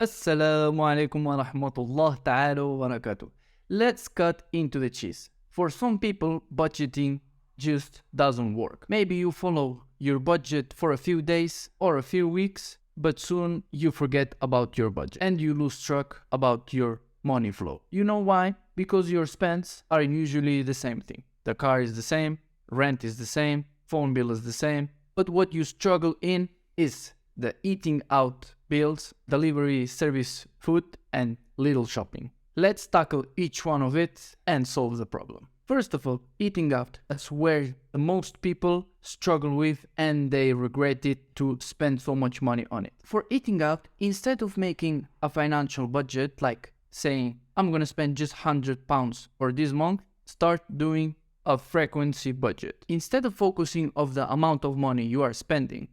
Assalamu alaikum wa rahmatullah ta'ala wa barakatuh. Let's cut into the cheese. For some people, budgeting just doesn't work. Maybe you follow your budget for a few days or a few weeks, but soon you forget about your budget and you lose track about your money flow. You know why? Because your spends are usually the same thing. The car is the same, rent is the same, phone bill is the same, but what you struggle in is the eating out bills, delivery service food, and little shopping. Let's tackle each one of it and solve the problem. First of all, eating out. That's where the most people struggle with and they regret it to spend so much money on it. For eating out, instead of making a financial budget like saying, I'm gonna spend just £100 for this month, start doing a frequency budget. Instead of focusing on the amount of money you are spending,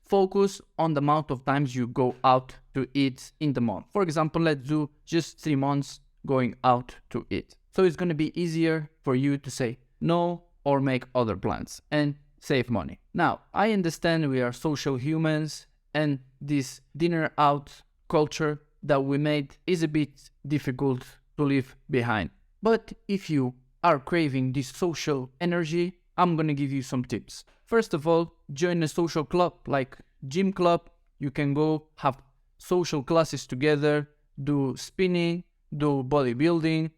focus on the amount of times you go out to eat in the month. For example, let's do just 3 months going out to eat. So it's going to be easier for you to say no or make other plans and save money. Now, I understand we are social humans and this dinner out culture that we made is a bit difficult to leave behind. But if you are craving this social energy, I'm going to give you some tips. First of all, join a social club like gym club. You can go have social classes together, do spinning, do bodybuilding,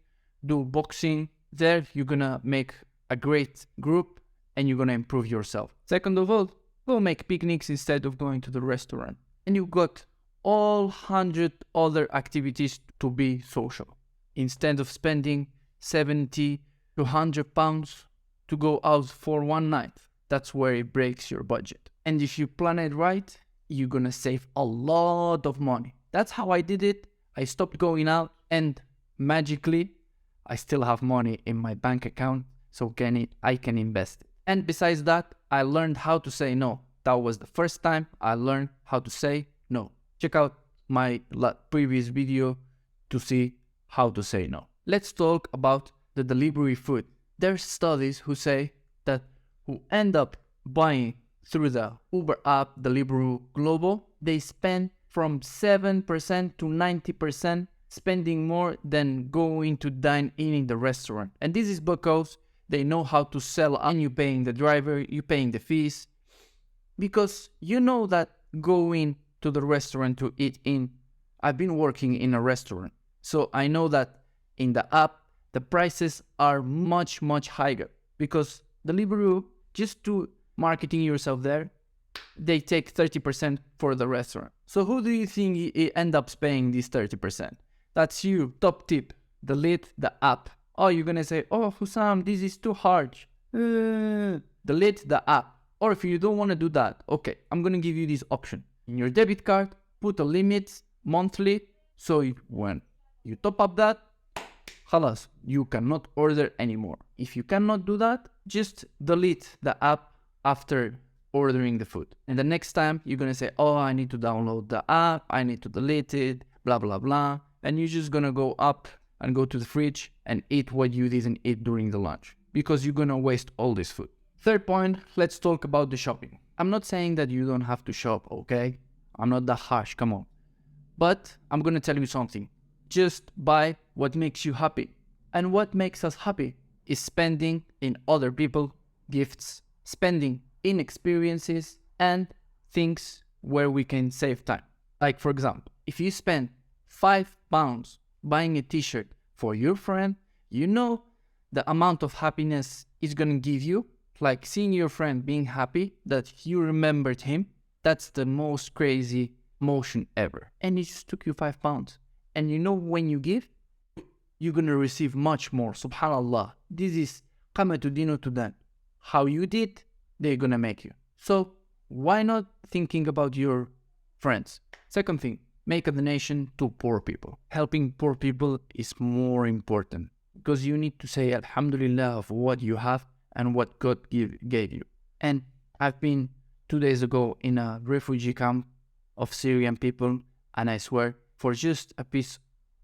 do boxing. There you're going to make a great group and you're going to improve yourself. Second of all, go make picnics instead of going to the restaurant. And you got all 100 other activities to be social. Instead of spending 70 to 100 pounds to go out for one night, that's where it breaks your budget. And if you plan it right, you're gonna save a lot of money. That's how I did it. I stopped going out and magically I still have money in my bank account, so I can invest it. And besides that, I learned how to say no. That was the first time I learned how to say no. Check out my previous video to see how to say no. Let's talk about the delivery food. There's studies who say that who end up buying through the Uber app, Deliveroo Global, they spend from 7% to 90% spending more than going to dine in the restaurant. And this is because they know how to sell and you're paying the driver, you're paying the fees. Because you know that going to the restaurant to eat in, I've been working in a restaurant. So I know that in the app, the prices are much higher because Deliveroo, just to marketing yourself there, they take 30% for the restaurant. So who do you think end up paying this 30%? That's you. Top tip, delete the app. Oh, you're gonna say, oh, Hussam, this is too hard. Delete the app. Or if you don't want to do that, okay, I'm gonna give you this option. In your debit card, put a limit monthly, so when you top up that, Khalas, you cannot order anymore. If you cannot do that, just delete the app after ordering the food. And the next time you're gonna say, oh, I need to download the app, I need to delete it, blah, blah, blah. And you're just gonna go up and go to the fridge and eat what you didn't eat during the lunch because you're gonna waste all this food. Third point, let's talk about the shopping. I'm not saying that you don't have to shop, okay? I'm not that harsh, come on. But I'm gonna tell you something. Just buy what makes you happy. And what makes us happy is spending in other people's gifts, spending in experiences and things where we can save time. Like for example, if you spend £5 buying a t-shirt for your friend, you know the amount of happiness it's gonna give you. Like seeing your friend being happy that you remembered him, that's the most crazy motion ever. And it just took you £5. And you know when you give, you're gonna receive much more. Subhanallah. This is qama tudinu tudan. How you did, they're gonna make you. So why not thinking about your friends? Second thing, make a donation to poor people. Helping poor people is more important because you need to say Alhamdulillah of what you have and what God gave you. And I've been 2 days ago in a refugee camp of Syrian people, and I swear, for just a piece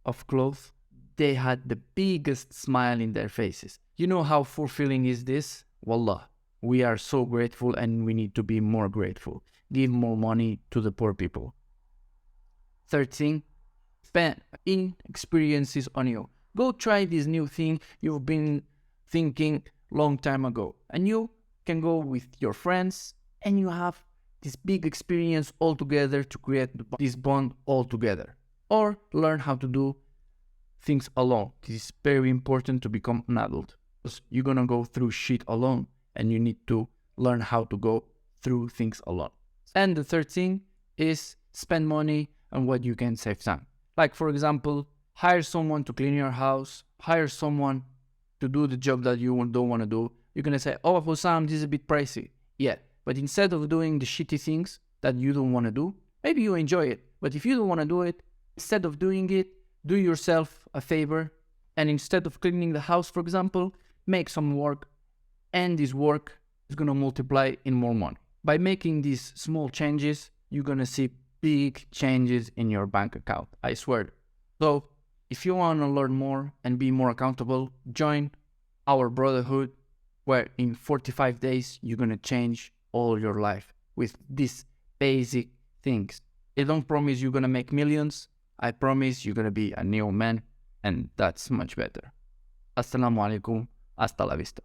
of cloth, they had the biggest smile in their faces. You know how fulfilling is this? Wallah, we are so grateful and we need to be more grateful. Give more money to the poor people. Third thing, spend in experiences on you. Go try this new thing you've been thinking long time ago, and you can go with your friends and you have this big experience all together to create this bond all together. Or learn how to do things alone. This is very important to become an adult, because you're gonna go through shit alone and you need to learn how to go through things alone. And the third thing is spend money on what you can save time. Like, for example, hire someone to clean your house, hire someone to do the job that you don't want to do. You're gonna say, oh, Hussam, this is a bit pricey. Yeah, but instead of doing the shitty things that you don't want to do, maybe you enjoy it. But if you don't want to do it, instead of doing it, do yourself a favor, and instead of cleaning the house, for example, make some work, and this work is gonna multiply in more money. By making these small changes, you're gonna see big changes in your bank account, I swear. So, if you wanna learn more and be more accountable, join our brotherhood, where in 45 days, you're gonna change all your life with these basic things. I don't promise you're gonna make millions. I promise you're gonna be a new man, and that's much better. Assalamu alaikum. Hasta la vista.